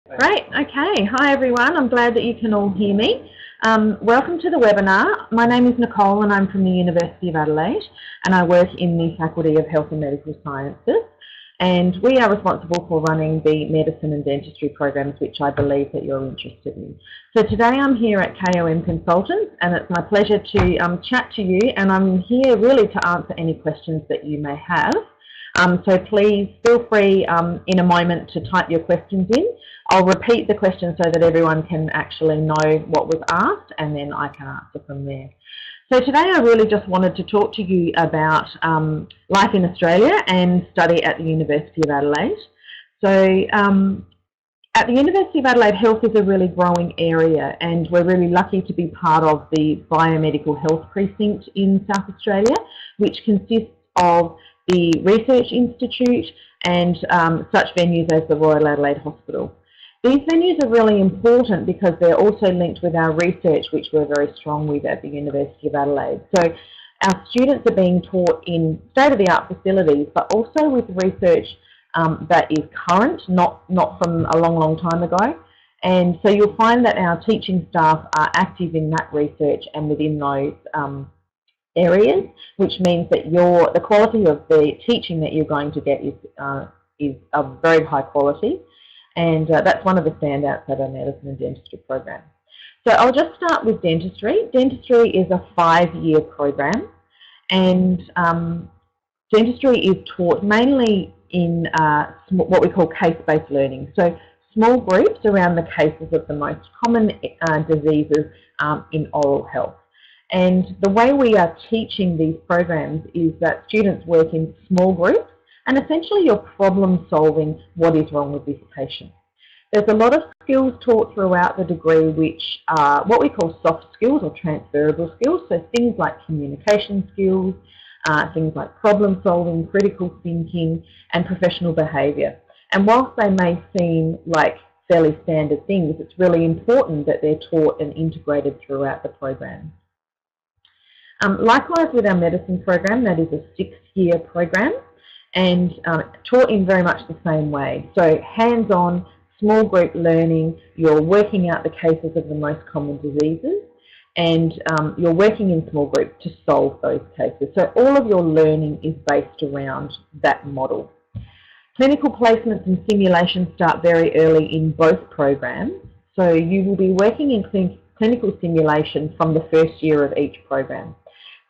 Great, okay. Hi everyone, I'm glad that you can all hear me. Welcome to the webinar. My name is Nicole and I'm from the University of Adelaide and I work in the Faculty of Health and Medical Sciences, and we are responsible for running the medicine and dentistry programs which I believe that you're interested in. So today I'm here at KOM Consultants and it's my pleasure to chat to you, and I'm here really to answer any questions that you may have. So please feel free in a moment to type your questions in. I'll repeat the question so that everyone can actually know what was asked, and then I can answer from there. So today I really just wanted to talk to you about life in Australia and study at the University of Adelaide. So at the University of Adelaide, health is a really growing area, and we're really lucky to be part of the Biomedical Health Precinct in South Australia, which consists of the Research Institute and such venues as the Royal Adelaide Hospital. These venues are really important because they're also linked with our research, which we're very strong with at the University of Adelaide. So our students are being taught in state-of-the-art facilities, but also with research that is current, not from a long, long time ago. And so you'll find that our teaching staff are active in that research and within those areas, which means that the quality of the teaching that you're going to get is of very high quality, and that's one of the standouts at our medicine and dentistry program. So I'll just start with dentistry. Dentistry is a 5-year program, and dentistry is taught mainly in what we call case-based learning. So small groups around the cases of the most common diseases in oral health. And the way we are teaching these programs is that students work in small groups, and essentially you're problem solving what is wrong with this patient. There's a lot of skills taught throughout the degree which are what we call soft skills or transferable skills, so things like communication skills, things like problem solving, critical thinking and professional behaviour. And whilst they may seem like fairly standard things, it's really important that they're taught and integrated throughout the program. Likewise with our medicine program, that is a 6-year program, and taught in very much the same way. So hands-on, small group learning, you're working out the cases of the most common diseases, and you're working in small groups to solve those cases. So all of your learning is based around that model. Clinical placements and simulations start very early in both programs, so you will be working in clinical simulation from the first year of each program.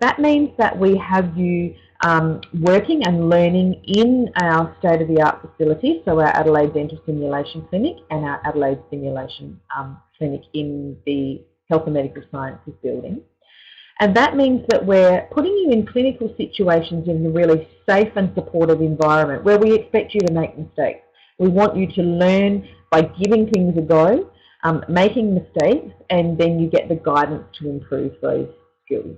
That means that we have you working and learning in our state-of-the-art facilities, so our Adelaide Dental Simulation Clinic and our Adelaide Simulation Clinic in the Health and Medical Sciences building. And that means that we're putting you in clinical situations in a really safe and supportive environment where we expect you to make mistakes. We want you to learn by giving things a go, making mistakes, and then you get the guidance to improve those skills.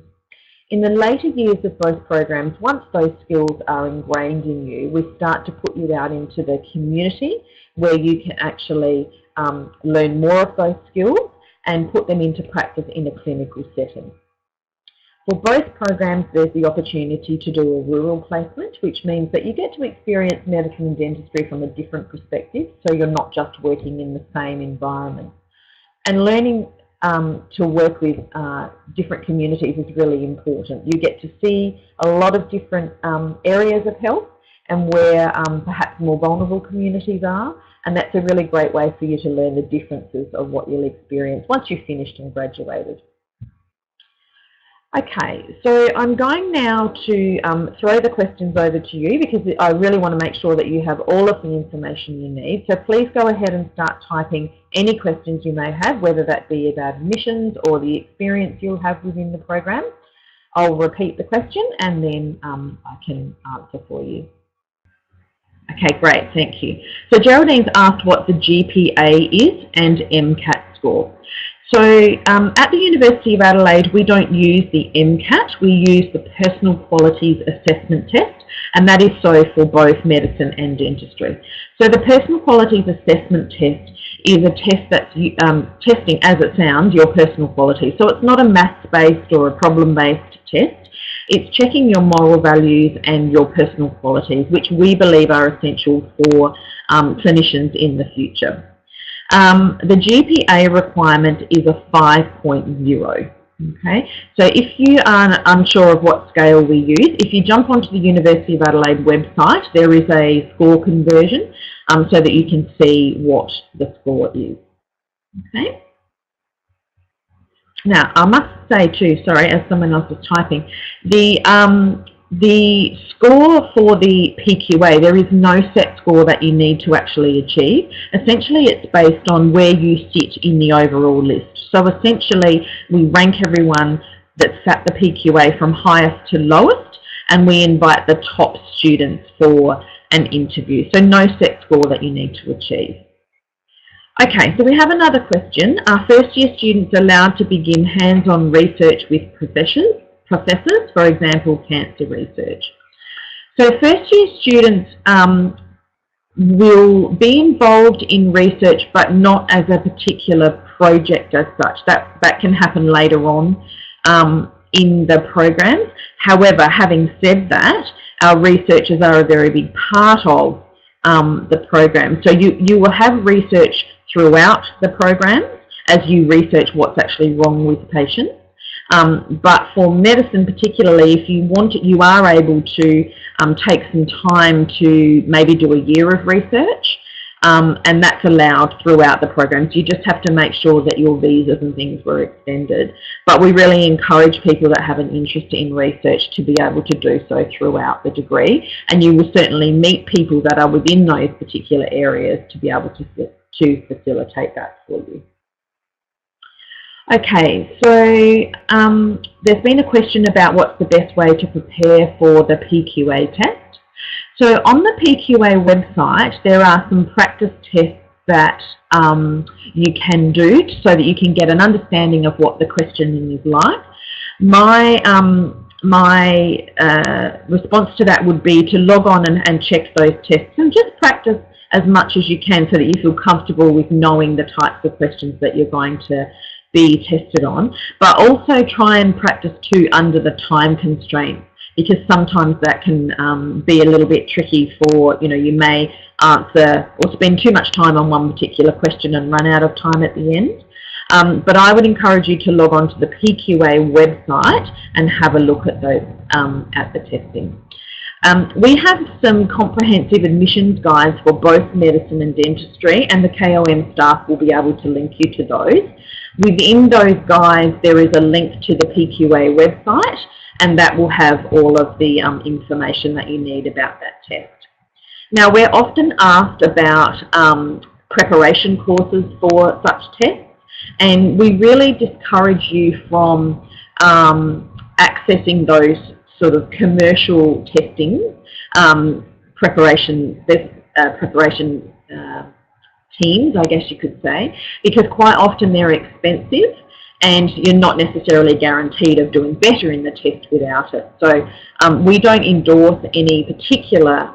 In the later years of both programs, once those skills are ingrained in you, we start to put you out into the community where you can actually learn more of those skills and put them into practice in a clinical setting. For both programs, there's the opportunity to do a rural placement, which means that you get to experience medicine and dentistry from a different perspective, so you're not just working in the same environment. And learning to work with different communities is really important. You get to see a lot of different areas of health and where perhaps more vulnerable communities are, and that's a really great way for you to learn the differences of what you'll experience once you've finished and graduated. Okay, so I'm going now to throw the questions over to you because I really want to make sure that you have all of the information you need. So please go ahead and start typing any questions you may have, whether that be about admissions or the experience you'll have within the program. I'll repeat the question and then I can answer for you. Okay, great, thank you. So Geraldine's asked what the GPA is and MCAT score. So at the University of Adelaide, we don't use the MCAT, we use the Personal Qualities Assessment Test, and that is so for both medicine and dentistry. So the Personal Qualities Assessment Test is a test that's testing, as it sounds, your personal qualities. So it's not a maths-based or a problem-based test. It's checking your moral values and your personal qualities, which we believe are essential for clinicians in the future. The GPA requirement is a 5.0. Okay, so if you are unsure of what scale we use, if you jump onto the University of Adelaide website, there is a score conversion so that you can see what the score is. Okay. Now, I must say too, sorry, as someone else is typing, the score for the PKey Way, there is no set score that you need to actually achieve. Essentially, it's based on where you sit in the overall list. So essentially, we rank everyone that's at the PKey Way from highest to lowest, and we invite the top students for an interview. So no set score that you need to achieve. Okay, so we have another question. Are first-year students allowed to begin hands-on research with professors, for example, cancer research? So first-year students will be involved in research, but not as a particular project as such. That can happen later on in the programs. However, having said that, our researchers are a very big part of the program. So you will have research throughout the program as you research what's actually wrong with patients. But for medicine particularly, if you want it, you are able to take some time to maybe do a year of research, and that's allowed throughout the program. So you just have to make sure that your visas and things were extended. But we really encourage people that have an interest in research to be able to do so throughout the degree, and you will certainly meet people that are within those particular areas to be able to facilitate that for you. Okay, so there's been a question about what's the best way to prepare for the PKey Way test. So on the PKey Way website, there are some practice tests that you can do so that you can get an understanding of what the questioning is like. My response to that would be to log on and check those tests and just practice as much as you can so that you feel comfortable with knowing the types of questions that you're going to be tested on, but also try and practice too under the time constraints, because sometimes that can be a little bit tricky for, you may answer or spend too much time on one particular question and run out of time at the end. But I would encourage you to log on to the PKey Way website and have a look at those at the testing. We have some comprehensive admissions guides for both medicine and dentistry, and the KOM staff will be able to link you to those. Within those guides, there is a link to the PKey Way website, and that will have all of the information that you need about that test. Now, we're often asked about preparation courses for such tests, and we really discourage you from accessing those sort of commercial testing preparation teams, I guess you could say, because quite often they're expensive and you're not necessarily guaranteed of doing better in the test without it. So we don't endorse any particular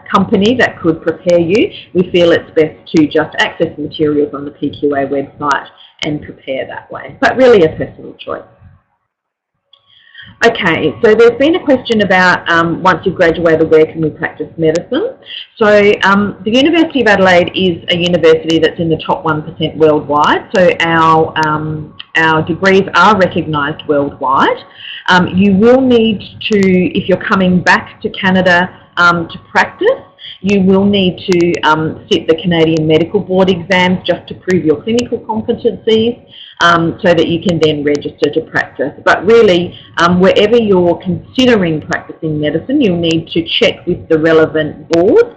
company that could prepare you. We feel it's best to just access materials on the PKey Way website and prepare that way, but really a personal choice. Okay, so there's been a question about once you've graduated, where can we practice medicine? So the University of Adelaide is a university that's in the top 1% worldwide, so our degrees are recognised worldwide. You will need to, if you're coming back to Canada to practice, you will need to sit the Canadian Medical Board exams just to prove your clinical competencies, so that you can then register to practice. But really, wherever you're considering practicing medicine, you'll need to check with the relevant boards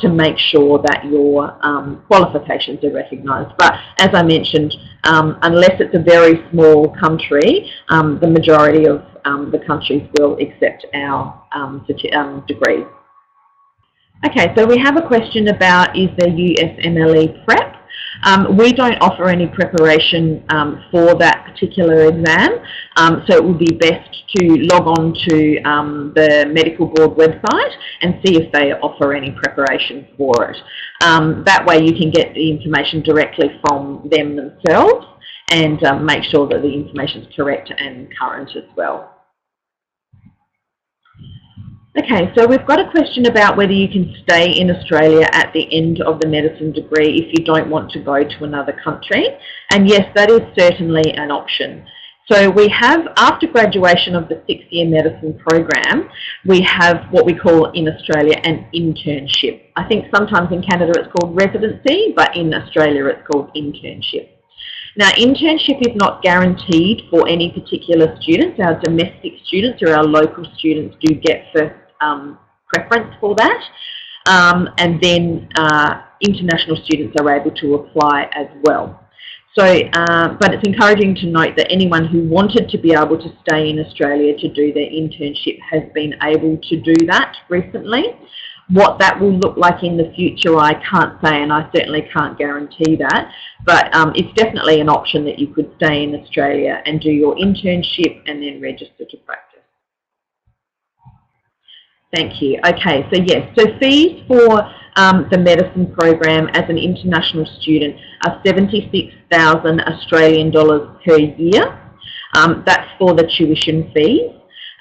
to make sure that your qualifications are recognised. But as I mentioned, unless it's a very small country, the majority of the countries will accept our degrees. Okay, so we have a question about, is there USMLE Prep? We don't offer any preparation for that particular exam, so it would be best to log on to the Medical Board website and see if they offer any preparation for it. That way you can get the information directly from them themselves and make sure that the information is correct and current as well. Okay, so we've got a question about whether you can stay in Australia at the end of the medicine degree if you don't want to go to another country. And yes, that is certainly an option. So we have, after graduation of the 6-year medicine program, we have what we call in Australia an internship. I think sometimes in Canada it's called residency, but in Australia it's called internship. Now, internship is not guaranteed for any particular students. Our domestic students or our local students do get first preference for that. And then international students are able to apply as well. So, but it's encouraging to note that anyone who wanted to be able to stay in Australia to do their internship has been able to do that recently. What that will look like in the future, I can't say, and I certainly can't guarantee that, but it's definitely an option that you could stay in Australia and do your internship and then register to practice. Thank you. Okay, so yes, so fees for the medicine program as an international student are 76,000 Australian dollars per year. That's for the tuition fees.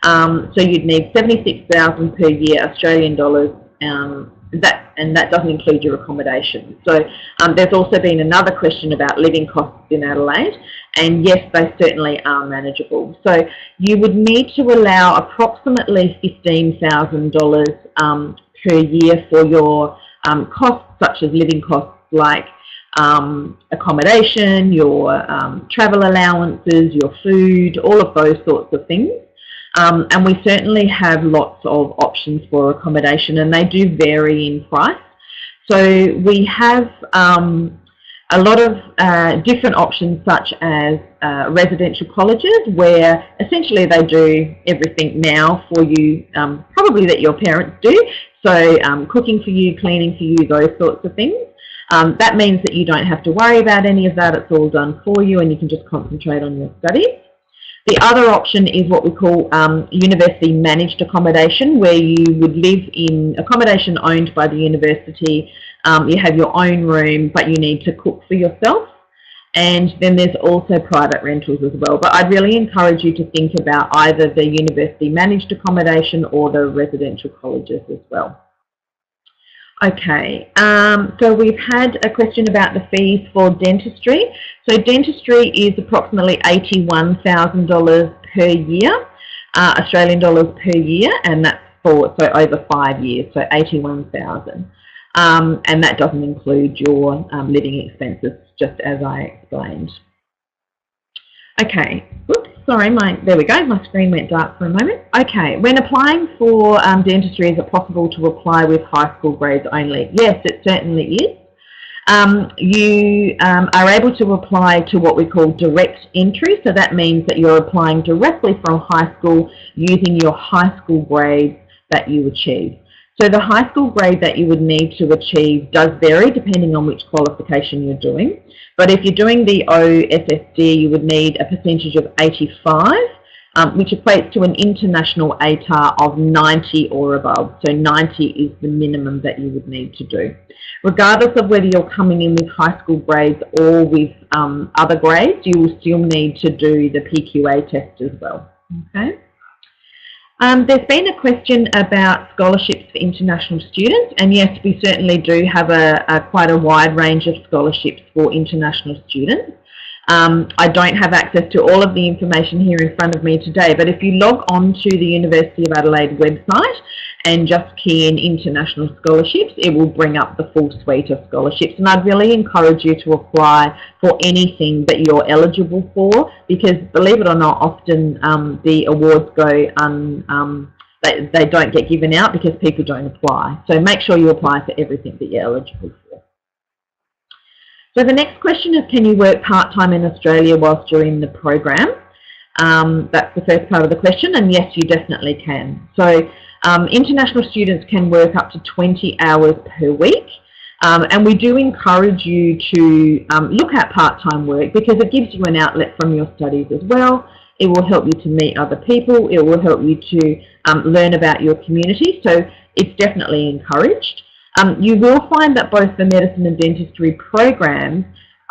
So you'd need 76,000 per year Australian dollars, and that doesn't include your accommodation. So there's also been another question about living costs in Adelaide, and yes, they certainly are manageable. So you would need to allow approximately $15,000 per year for your costs, such as living costs like accommodation, your travel allowances, your food, all of those sorts of things. And we certainly have lots of options for accommodation, and they do vary in price. So we have a lot of different options, such as residential colleges, where essentially they do everything now for you, probably that your parents do. So cooking for you, cleaning for you, those sorts of things. That means that you don't have to worry about any of that. It's all done for you, and you can just concentrate on your studies. The other option is what we call university managed accommodation, where you would live in accommodation owned by the university. You have your own room, but you need to cook for yourself. And then there's also private rentals as well. But I'd really encourage you to think about either the university managed accommodation or the residential colleges as well. Okay, so we've had a question about the fees for dentistry. So dentistry is approximately $81,000 per year, Australian dollars per year, and that's for over 5 years, so 81,000. And that doesn't include your living expenses, just as I explained. Okay, oops, sorry, there we go, my screen went dark for a moment. Okay, when applying for dentistry, is it possible to apply with high school grades only? Yes, it certainly is. You are able to apply to what we call direct entry, so that means that you're applying directly from high school using your high school grades that you achieve. So the high school grade that you would need to achieve does vary depending on which qualification you're doing. But if you're doing the OSSD, you would need a percentage of 85, which equates to an international ATAR of 90 or above. So 90 is the minimum that you would need to do. Regardless of whether you're coming in with high school grades or with other grades, you will still need to do the PKey Way test as well. Okay. There's been a question about scholarships for international students, and yes, we certainly do have quite a wide range of scholarships for international students. I don't have access to all of the information here in front of me today, but if you log on to the University of Adelaide website and just key in international scholarships, it will bring up the full suite of scholarships. And I'd really encourage you to apply for anything that you're eligible for, because believe it or not, often the awards go they don't get given out because people don't apply. So make sure you apply for everything that you're eligible for. So the next question is, can you work part-time in Australia whilst you're in the program? That's the first part of the question, and yes, you definitely can. So international students can work up to 20 hours per week, and we do encourage you to look at part-time work because it gives you an outlet from your studies as well. It will help you to meet other people. It will help you to learn about your community, so it's definitely encouraged. You will find that both the medicine and dentistry programs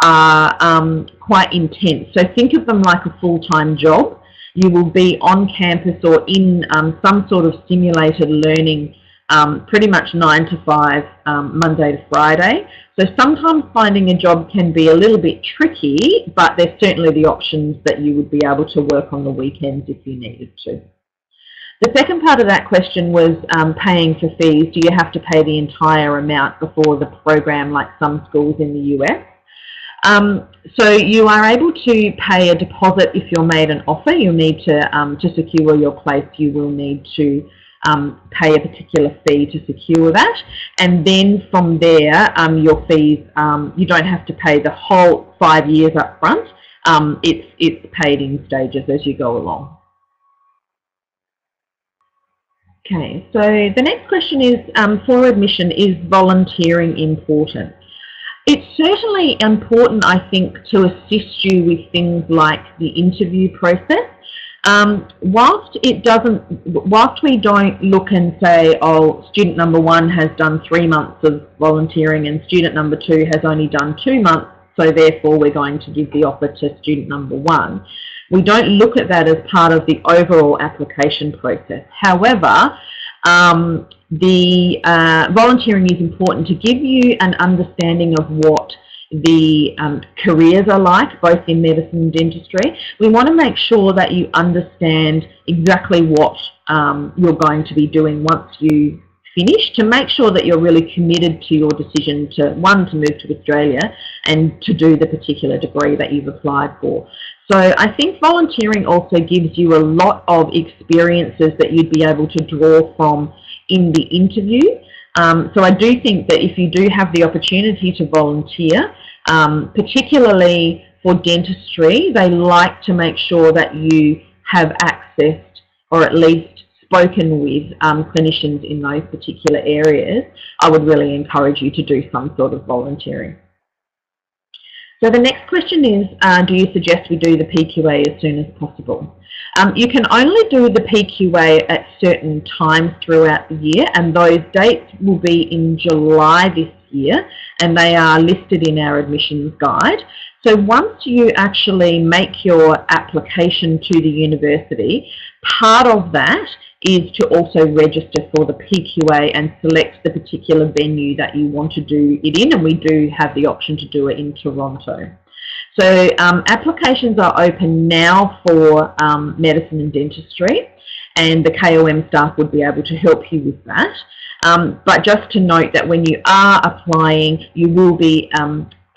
are quite intense. So think of them like a full-time job. you will be on campus or in some sort of simulated learning pretty much 9 to 5, Monday to Friday. So sometimes finding a job can be a little bit tricky, but there's certainly the options that you would be able to work on the weekends if you needed to. The second part of that question was paying for fees. Do you have to pay the entire amount before the program, like some schools in the US? So you are able to pay a deposit if you're made an offer. You'll need to secure your place, you will need to pay a particular fee to secure that. And then from there, your fees, you don't have to pay the whole 5 years up front. It's paid in stages as you go along. Okay, so the next question is, for admission, is volunteering important? It's certainly important, I think, to assist you with things like the interview process. Whilst we don't look and say, oh, student number 1 has done 3 months of volunteering and student number 2 has only done 2 months, so therefore we're going to give the offer to student number 1. We don't look at that as part of the overall application process. However, the volunteering is important to give you an understanding of what the careers are like, both in medicine and dentistry. We want to make sure that you understand exactly what you're going to be doing once you finish, to make sure that you're really committed to your decision to, one, to move to Australia and to do the particular degree that you've applied for. So I think volunteering also gives you a lot of experiences that you'd be able to draw from in the interview. So I do think that if you do have the opportunity to volunteer, particularly for dentistry, they like to make sure that you have accessed or at least spoken with clinicians in those particular areas. I would really encourage you to do some sort of volunteering. So the next question is, do you suggest we do the PKey Way as soon as possible? You can only do the PKey Way at certain times throughout the year, and those dates will be in July this year, and they are listed in our admissions guide. So once you actually make your application to the university, part of that is to also register for the PKey Way and select the particular venue that you want to do it in, and we do have the option to do it in Toronto. So applications are open now for medicine and dentistry, and the KOM staff would be able to help you with that. But just to note that when you are applying, you will be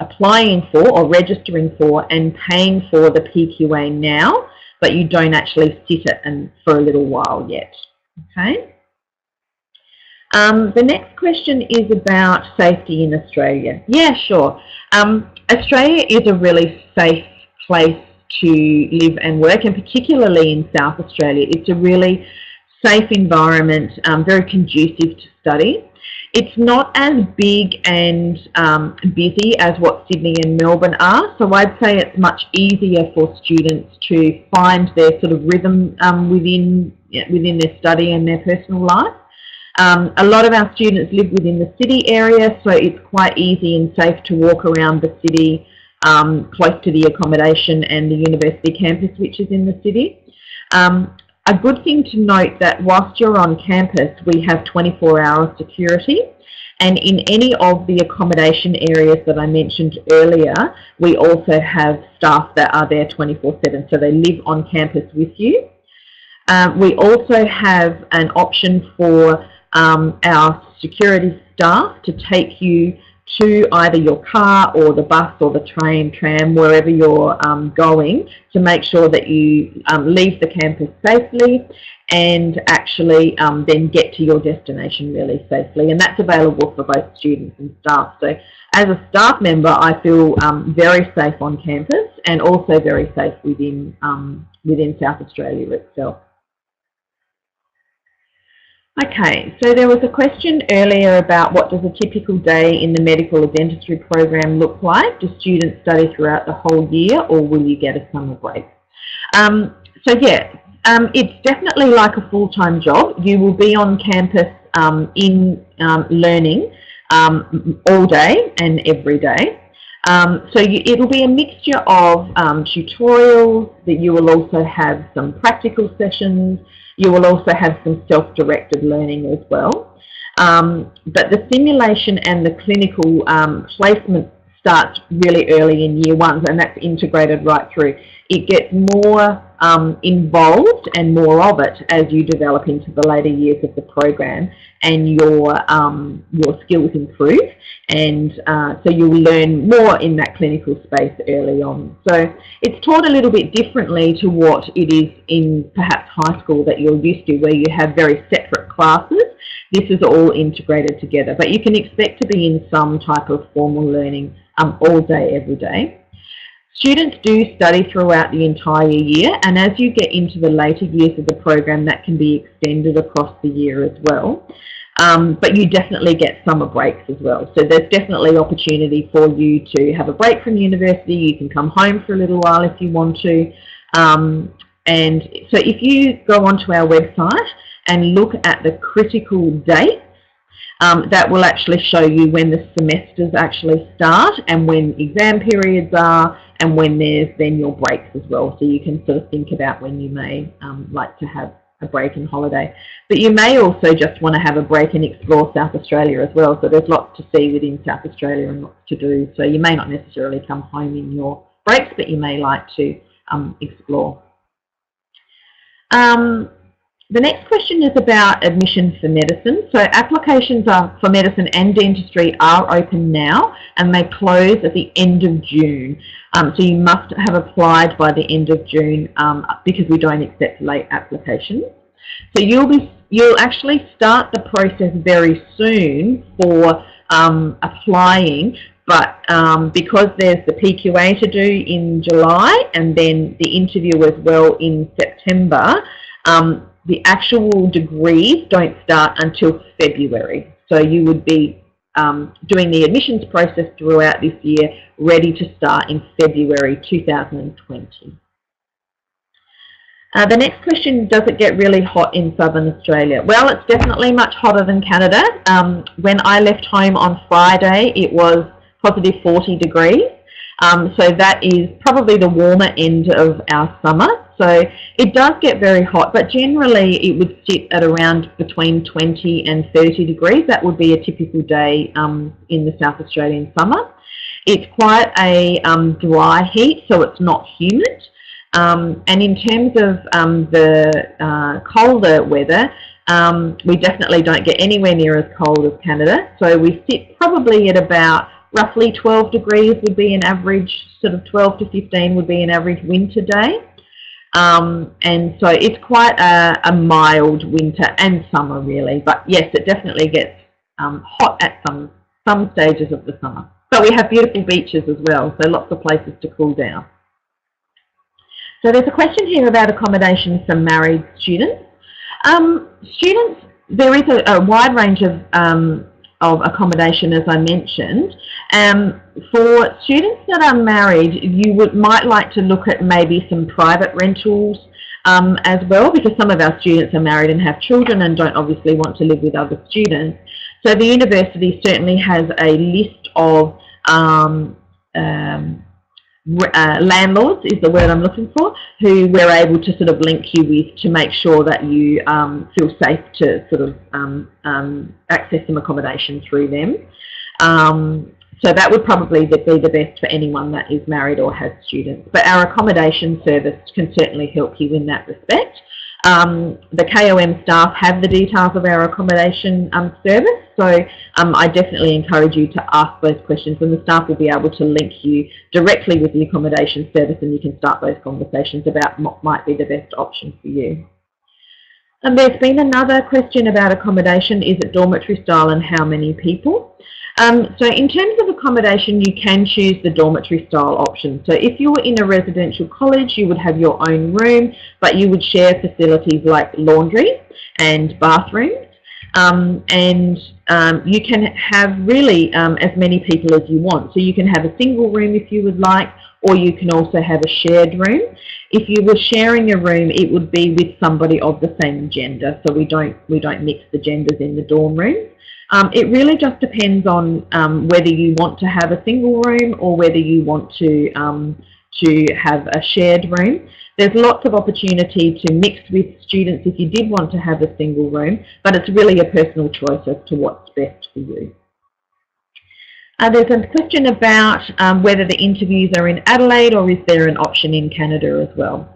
applying for or registering for and paying for the PKey Way now, but you don't actually sit it for a little while yet. Okay. The next question is about safety in Australia. Yeah, sure. Australia is a really safe place to live and work, and particularly in South Australia. It's a really safe environment, very conducive to study. It's not as big and busy as what Sydney and Melbourne are, so I'd say it's much easier for students to find their sort of rhythm within their study and their personal life. A lot of our students live within the city area, so it's quite easy and safe to walk around the city close to the accommodation and the university campus, which is in the city. A good thing to note that whilst you're on campus, we have 24-hour security, and in any of the accommodation areas that I mentioned earlier, we also have staff that are there 24/7, so they live on campus with you. We also have an option for our security staff to take you to either your car or the bus or the train, tram, wherever you're going, to make sure that you leave the campus safely and actually then get to your destination really safely. And that's available for both students and staff. So as a staff member, I feel very safe on campus and also very safe within South Australia itself. Okay, so there was a question earlier about what does a typical day in the medical or dentistry program look like? Do students study throughout the whole year, or will you get a summer break? So yeah, it's definitely like a full-time job. You will be on campus learning all day and every day. It'll be a mixture of tutorials, that you will also have some practical sessions, you will also have some self-directed learning as well. But the simulation and the clinical placement starts really early in year one, and that's integrated right through. It gets more involved and more of it as you develop into the later years of the program, and your skills improve, and so you'll learn more in that clinical space early on. So it's taught a little bit differently to what it is in perhaps high school that you're used to, where you have very separate classes. This is all integrated together, but you can expect to be in some type of formal learning all day, every day. Students do study throughout the entire year, and as you get into the later years of the program, that can be extended across the year as well. But you definitely get summer breaks as well. So there's definitely opportunity for you to have a break from university. You can come home for a little while if you want to. And so if you go onto our website and look at the critical dates, that will actually show you when the semesters actually start and when exam periods are, and when there's then your breaks as well. So you can sort of think about when you may like to have a break and holiday. But you may also just want to have a break and explore South Australia as well. So there's lots to see within South Australia and lots to do. So you may not necessarily come home in your breaks, but you may like to explore. The next question is about admission for medicine. So applications for medicine and dentistry are open now, and they close at the end of June. So you must have applied by the end of June because we don't accept late applications. So you'll actually start the process very soon for applying, but because there's the PKey Way to do in July and then the interview as well in September, the actual degrees don't start until February. So you would be doing the admissions process throughout this year, ready to start in February 2020. The next question, does it get really hot in Southern Australia? Well, it's definitely much hotter than Canada. When I left home on Friday, it was positive 40 degrees. So that is probably the warmer end of our summer. So it does get very hot, but generally it would sit at around between 20 and 30 degrees. That would be a typical day in the South Australian summer. It's quite a dry heat, so it's not humid. And in terms of the colder weather, we definitely don't get anywhere near as cold as Canada. So we sit probably at about roughly 12 degrees would be an average, sort of 12 to 15 would be an average winter day. And so it's quite a mild winter and summer really, but yes, it definitely gets hot at some stages of the summer. But we have beautiful beaches as well, so lots of places to cool down. So there's a question here about accommodation for married students. There is a wide range of accommodation, as I mentioned. For students that are married, you might like to look at maybe some private rentals as well, because some of our students are married and have children and don't obviously want to live with other students. So the university certainly has a list of landlords, is the word I'm looking for, who we're able to sort of link you with to make sure that you feel safe to sort of access some accommodation through them. So that would probably be the best for anyone that is married or has students. But our accommodation service can certainly help you in that respect. The KOM staff have the details of our accommodation service, so I definitely encourage you to ask those questions, and the staff will be able to link you directly with the accommodation service, and you can start those conversations about what might be the best option for you. And there's been another question about accommodation. Is it dormitory style and how many people? So in terms of accommodation, you can choose the dormitory style option. So if you were in a residential college, you would have your own room, but you would share facilities like laundry and bathrooms. You can have really as many people as you want. So you can have a single room if you would like, or you can also have a shared room. If you were sharing a room, it would be with somebody of the same gender, so we don't mix the genders in the dorm rooms. It really just depends on whether you want to have a single room or whether you want to have a shared room. There's lots of opportunity to mix with students if you did want to have a single room, but it's really a personal choice as to what's best for you. There's a question about whether the interviews are in Adelaide or is there an option in Canada as well.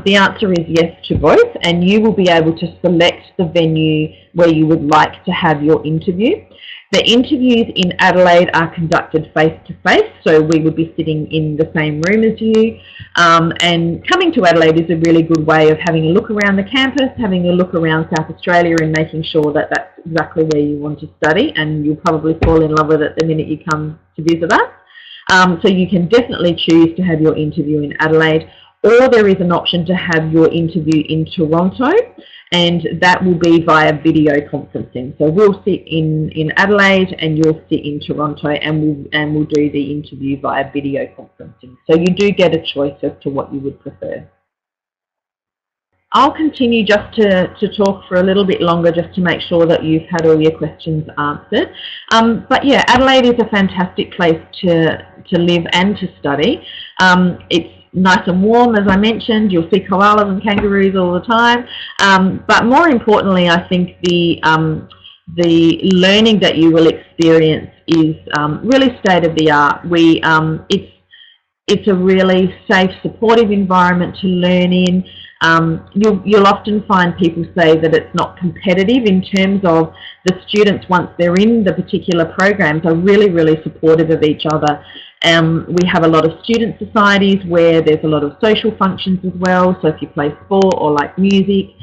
The answer is yes to both, and you will be able to select the venue where you would like to have your interview. The interviews in Adelaide are conducted face-to-face, so we would be sitting in the same room as you. And coming to Adelaide is a really good way of having a look around the campus, having a look around South Australia and making sure that that's exactly where you want to study, and you'll probably fall in love with it the minute you come to visit us. So you can definitely choose to have your interview in Adelaide, or there is an option to have your interview in Toronto, and that will be via video conferencing. So we'll sit in Adelaide and you'll sit in Toronto, and we'll do the interview via video conferencing. So you do get a choice as to what you would prefer. I'll continue just to talk for a little bit longer just to make sure that you've had all your questions answered. But yeah, Adelaide is a fantastic place to live and to study. It's nice and warm, as I mentioned. You'll see koalas and kangaroos all the time. But more importantly, I think the learning that you will experience is really state-of-the-art. It's a really safe, supportive environment to learn in. You'll often find people say that it's not competitive in terms of the students, once they're in the particular programs, are really, really supportive of each other. We have a lot of student societies where there's a lot of social functions as well, so if you play sport or like music,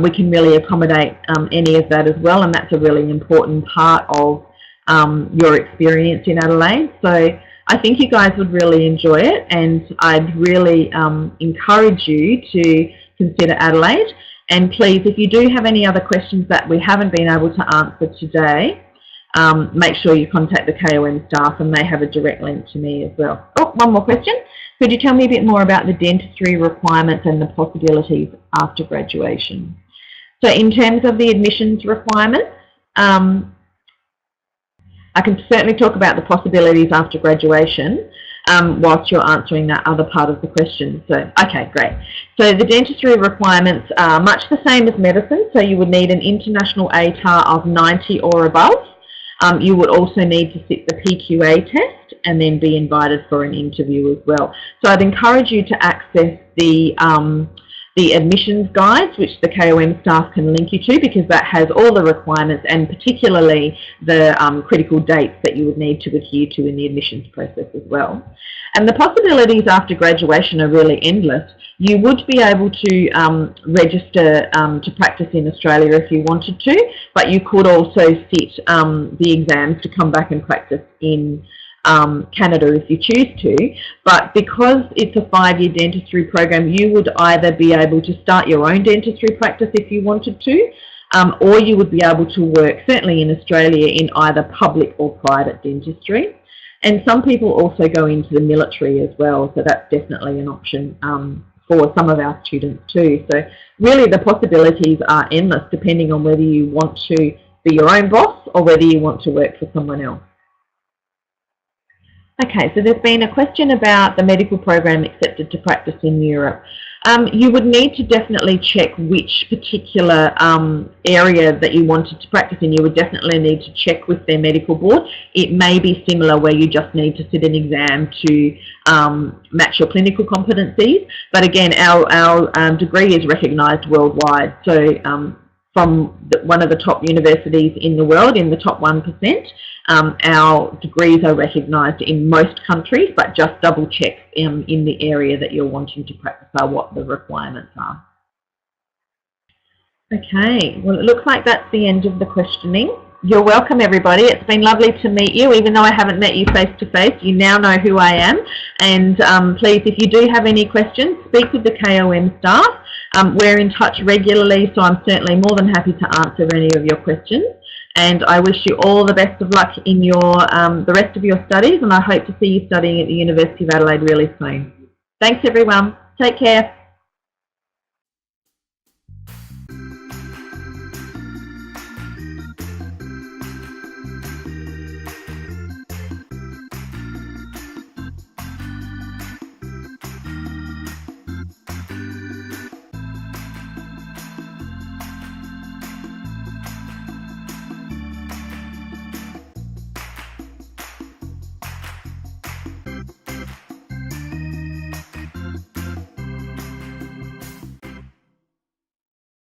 we can really accommodate any of that as well, and that's a really important part of your experience in Adelaide. So I think you guys would really enjoy it, and I'd really encourage you to consider Adelaide. And please, if you do have any other questions that we haven't been able to answer today, make sure you contact the KOM staff, and they have a direct link to me as well. Oh, one more question. Could you tell me a bit more about the dentistry requirements and the possibilities after graduation? So in terms of the admissions requirements, I can certainly talk about the possibilities after graduation whilst you're answering that other part of the question. So, okay, great. So the dentistry requirements are much the same as medicine. So you would need an international ATAR of 90 or above. You would also need to sit the PKey Way test and then be invited for an interview as well. So I'd encourage you to access the admissions guides, which the KOM staff can link you to, because that has all the requirements and particularly the critical dates that you would need to adhere to in the admissions process as well. And the possibilities after graduation are really endless. You would be able to register to practice in Australia if you wanted to, but you could also sit the exams to come back and practice in Canada if you choose to. But because it's a 5-year dentistry program, you would either be able to start your own dentistry practice if you wanted to, or you would be able to work, certainly in Australia, in either public or private dentistry. And some people also go into the military as well, so that's definitely an option for some of our students too. So really the possibilities are endless, depending on whether you want to be your own boss or whether you want to work for someone else. Okay, so there's been a question about the medical program accepted to practice in Europe. You would need to definitely check which particular area that you wanted to practice in. You would definitely need to check with their medical board. It may be similar where you just need to sit an exam to match your clinical competencies. But again, our degree is recognised worldwide. So from one of the top universities in the world, in the top 1%, our degrees are recognised in most countries, but just double check in the area that you're wanting to practice what the requirements are. Okay, well it looks like that's the end of the questioning. You're welcome everybody. It's been lovely to meet you. Even though I haven't met you face to face, you now know who I am. And please, if you do have any questions, speak with the KOM staff. We're in touch regularly, so I'm certainly more than happy to answer any of your questions. and I wish you all the best of luck in your the rest of your studies, and I hope to see you studying at the University of Adelaide really soon. Thanks everyone. Take care.